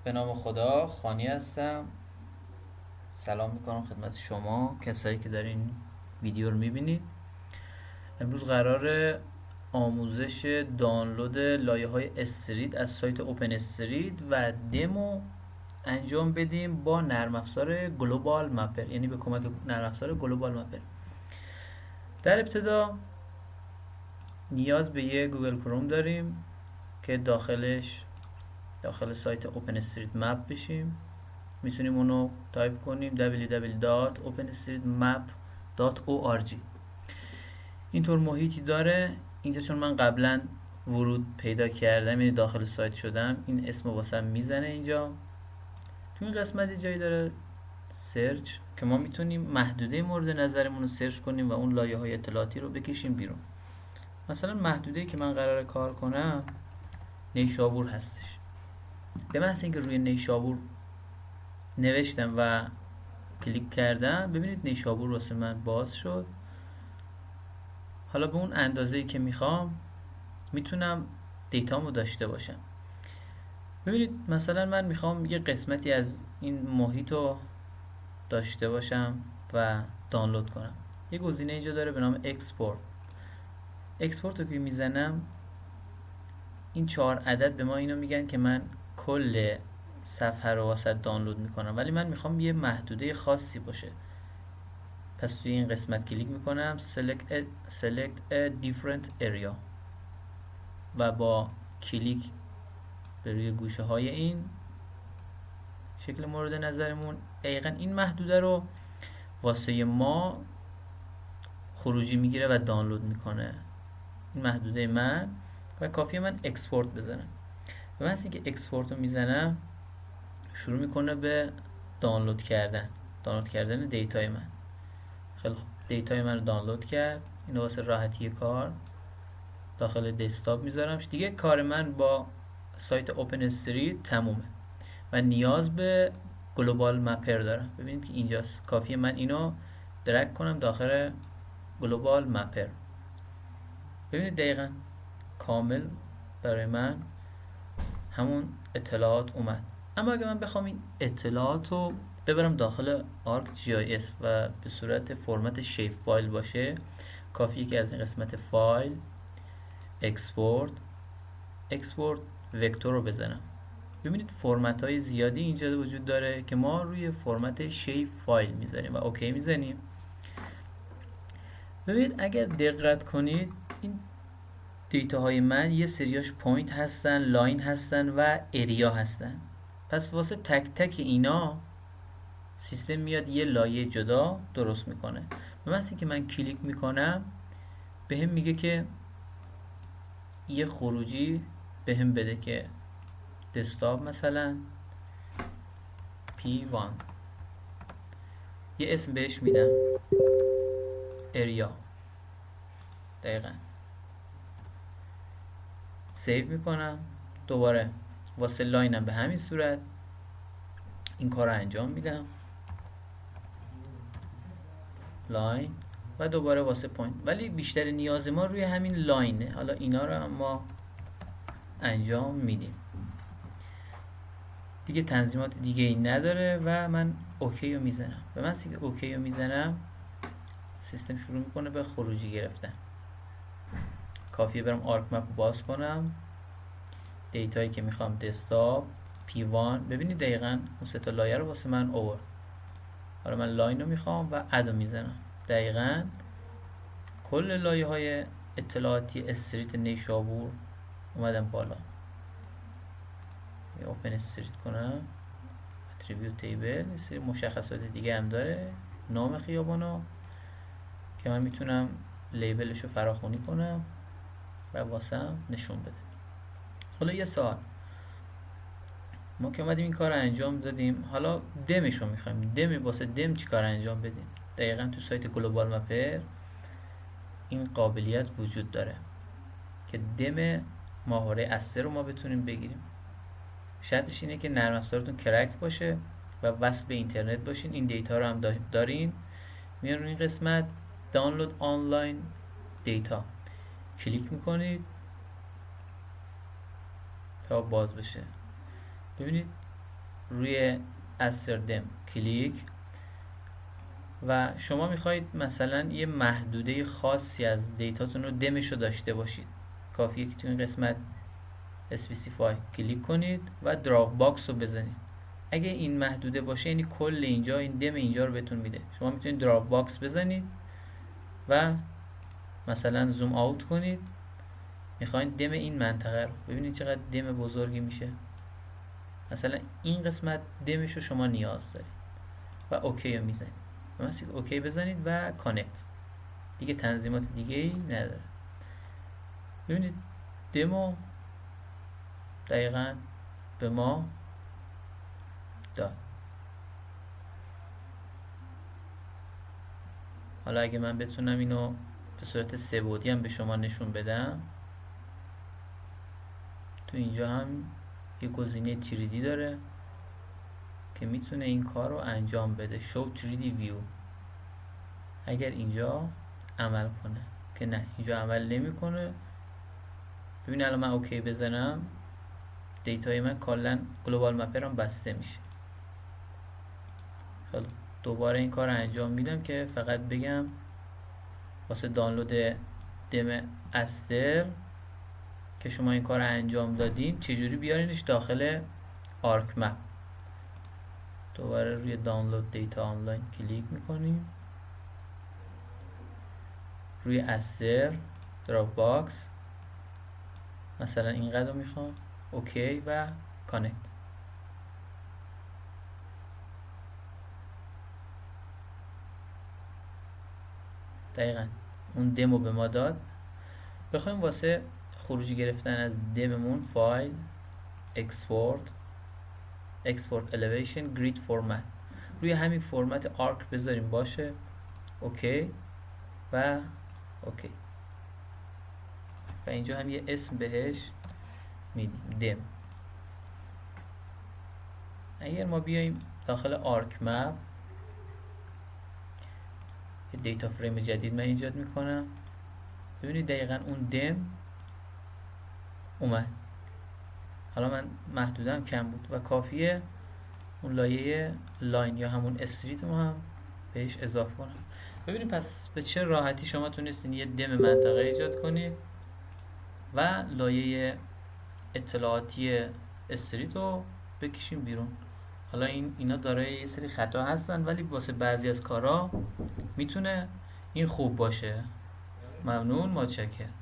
به نام خدا، خانی هستم. سلام میکنم خدمت شما کسایی که دارین ویدیو رو میبینید. امروز قرار آموزش دانلود لایه های استرید از سایت اوپن استرید و دمو انجام بدیم با نرم افزار گلوبال مپر، یعنی به کمک نرم افزار گلوبال مپر. در ابتدا نیاز به یه گوگل کروم داریم که داخل سایت اوپن استرید مپ بشیم. میتونیم اونو تایپ کنیم www.openstreetmap.org. اینطور محیطی داره اینجا. چون من قبلا ورود پیدا کردم، یعنی داخل سایت شدم، این اسم واسم میزنه اینجا. تو این قسمت جایی داره سرچ که ما میتونیم محدوده مورد نظرمون رو سرچ کنیم و اون لایه های اطلاعاتی رو بکشیم بیرون. مثلا محدوده که من قراره کار کنم نیشابور هستش. به محض اینکه روی نیشابور نوشتم و کلیک کردم، ببینید نیشابور واسه من باز شد. حالا به اون اندازه‌ای که میخوام میتونم دیتامو داشته باشم. ببینید مثلا من میخوام یه قسمتی از این محیط رو داشته باشم و دانلود کنم. یه گزینه اینجا داره به نام اکسپورت. اکسپورت رو که میزنم این 4 عدد به ما اینو میگن که من کل صفحه رو واسه دانلود میکنم، ولی من میخوام یه محدوده خاصی باشه. پس توی این قسمت کلیک میکنم select a different area و با کلیک به روی گوشه های این شکل مورد نظرمون دقیقا این محدوده رو واسه ما خروجی میگیره و دانلود میکنه. این محدوده من و کافیه من اکسپورت بزنم. و من که اکسپورت رو میزنم شروع میکنه به دانلود کردن دیتای من. خیلی خوب، دیتای من رو دانلود کرد. اینو واسه راحتی کار داخل دسکتاپ میذارمش. دیگه کار من با سایت اوپن استرید تمومه و نیاز به گلوبال مپر دارم. ببینید که اینجاست. کافیه من اینو درگ کنم داخل گلوبال مپر. ببینید دقیقا کامل برای من همون اطلاعات اومد. اما اگه من بخوام این اطلاعات رو ببرم داخل آرک جی آی اس و به صورت فرمت شیپ فایل باشه، کافیه که از این قسمت فایل اکسپورت وکتور رو بزنم. ببینید فرمت های زیادی اینجا وجود داره که ما روی فرمت شیپ فایل میذاریم و اوکی میزنیم. ببینید اگر دقت کنید این دیتا های من یه سریاش پوینت هستن، لاین هستن و اریا هستن. پس واسه تک تک اینا سیستم میاد یه لایه جدا درست میکنه. به مثل که من کلیک میکنم به هم میگه که یه خروجی به هم بده که دسکتاپ مثلا P1 یه اسم بهش میدم اریا. دقیقا سیو میکنم. دوباره واسه لاینم به همین صورت این کار رو انجام میدم، لاین، و دوباره واسه پوینت. ولی بیشتر نیاز ما روی همین لاینه. حالا اینا رو هم ما انجام میدیم دیگه. تنظیمات دیگه ای نداره و من اوکی رو میزنم. به من که اوکی رو میزنم سیستم شروع میکنه به خروجی گرفتن. کافیه برم آرک مپ باز کنم، دیتایی که میخوام دسکتاپ P1. ببینید دقیقاً اون سه تا لایه رو واسه من آورد. حالا من لاین رو میخوام و اد رو میزنم. دقیقاً کل لایه های اطلاعاتی استریت نیشابور اومدم بالا. اوپن استریت کنم، اتریبیوت تیبل، یه سری مشخصات دیگه هم داره، نام خیابانو که من میتونم لیبلش رو فراخونی کنم و واسم نشون بده. حالا یه سوال، ما که اومدیم این کار رو انجام دادیم، حالا دمش رو میخوایم. واسه دم چی کار انجام بدیم؟ دقیقا تو سایت گلوبال مپر این قابلیت وجود داره که دم ماهواره اصلی رو ما بتونیم بگیریم. شرطش اینه که نرم افزارتون کرک باشه و وصل به اینترنت باشین. این دیتا رو هم دارین. میان روی این قسمت دانلود آنلاین دیتا کلیک میکنید تا باز بشه. ببینید روی استردم کلیک و شما میخواید مثلا یه محدوده خاصی از دیتاتون رو دمش رو داشته باشید، کافیه که تو این قسمت اسپسیفای کلیک کنید و دراپ باکس رو بزنید. اگه این محدوده باشه یعنی کل اینجا این دم اینجا رو بهتون میده. شما میتونید دراپ باکس بزنید و مثلا زوم آوت کنید، میخواین دم این منطقه رو ببینید چقدر دم بزرگی میشه. مثلا این قسمت دمش رو شما نیاز دارید و اوکی رو میزنید و مثلا اوکی بزنید و کانکت. دیگه تنظیمات دیگه ای نداره. ببینید دمو دقیقا به ما داد. حالا اگه من بتونم اینو به صورت سه‌بعدی هم به شما نشون بدم، تو اینجا هم یه گزینه 3D داره که میتونه این کار رو انجام بده، show 3D view. اگر اینجا عمل کنه که نه اینجا عمل نمیکنه. ببین الان من اوکی بزنم دیتای من کلا گلوبال مپرم بسته میشه. حالا دوباره این کار رو انجام میدم که فقط بگم واسه دانلود دم استر که شما این کار رو انجام دادین چجوری بیارینش داخل آرک مپ. دوباره روی دانلود دیتا آنلاین کلیک میکنیم، روی استر دراپ باکس مثلا اینقدر رو میخوام، اوکی و کانکت. دقیقا اون دمو به ما داد. بخوایم واسه خروجی گرفتن از دممون فایل export elevation grid format روی همین فرمت آرک بذاریم باشه، اوکی و اوکی و اینجا هم یه اسم بهش میدیم دم. اگر ما بیایم داخل آرک مپ یه دیتا فریم جدید من ایجاد میکنم، ببینید دقیقا اون دم اومد. حالا من محدودم کم بود و کافیه اون لایه لاین یا همون استریت رو هم بهش اضافه کنم. ببینید پس به چه راحتی شما تونستین یه دم منطقه ایجاد کنید و لایه اطلاعاتی استریت رو بکشیم بیرون. حالا اینا داره یه سری خطا هستن ولی واسه بعضی از کارا میتونه این خوب باشه. ممنون، متشکرم.